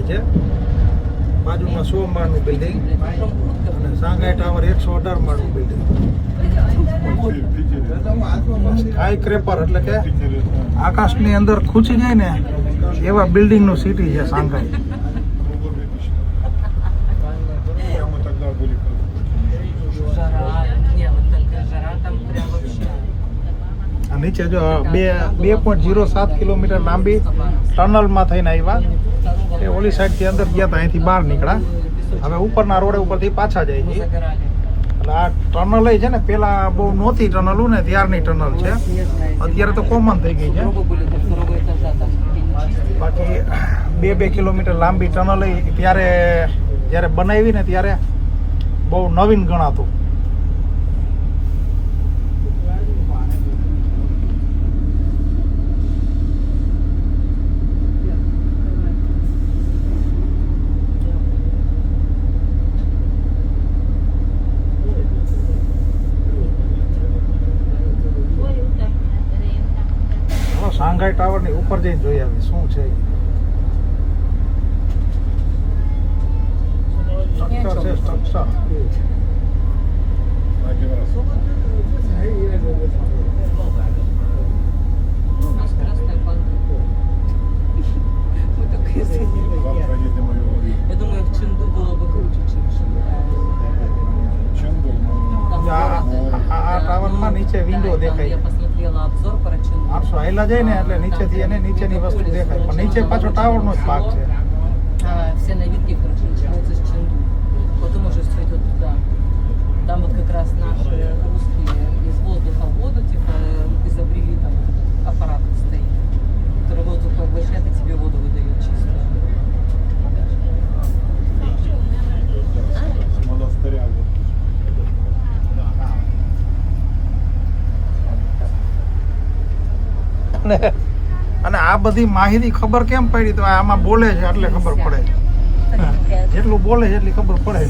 છે. બાજુમાં 100 માળનું બિલ્ડિંગ અને શાંઘાઈ ટાવર 118 માળનું બિલ્ડિંગ. સ્કાય ક્રેપર એટલે કે આકાશની અંદર ખૂંચી જાય ને એવા બિલ્ડિંગનું સિટી છે શાંઘાઈ. નીચે જો 2.07 કિલોમીટર લાંબી ટનલમાં થઈને આવ્યા. એ ઓલી સાઈડથી અંદર ગયા હતા, અહીંથી બહાર નીકળ્યા. હવે ઉપરના રોડ ઉપરથી પાછા જાય છે. એટલે આ ટનલ છે ને પેલા બહુ નહોતી ટનલું ને ત્યારની ટનલ છે. અત્યારે તો કોમન થઈ ગઈ છે. બાકી 2 કિલોમીટર લાંબી ટનલ ત્યારે જ્યારે બનાવી ને ત્યારે બહુ નવીન ગણાતું. શાંઘાઈ ટાવર ની ઉપર જઈને જોઈ આવી શું છે. સ્ટ્રક્ચર છે સ્ટ્રક્ચર. આ ટાવરમાં નીચે વિન્ડો દેખાય. 800 આયલા જાય ને એટલે નીચેથી એને નીચેની વસ્તુ દેખાય, પણ નીચે પાછો ટાવરનો જ ભાગ છે. Все новинки, короче, начинаются с Ченду. Потом уже все идет туда. Там вот как раз наши русские из воздуха в воду, типа, изобрели там аппарат стоит, который воздух поглощает и тебе воду выдает чистую. અને આ બધી માહિતી ખબર કેમ પડી? તો આમાં બોલે છે એટલે ખબર પડે. જેટલું બોલે છે એટલી ખબર પડે.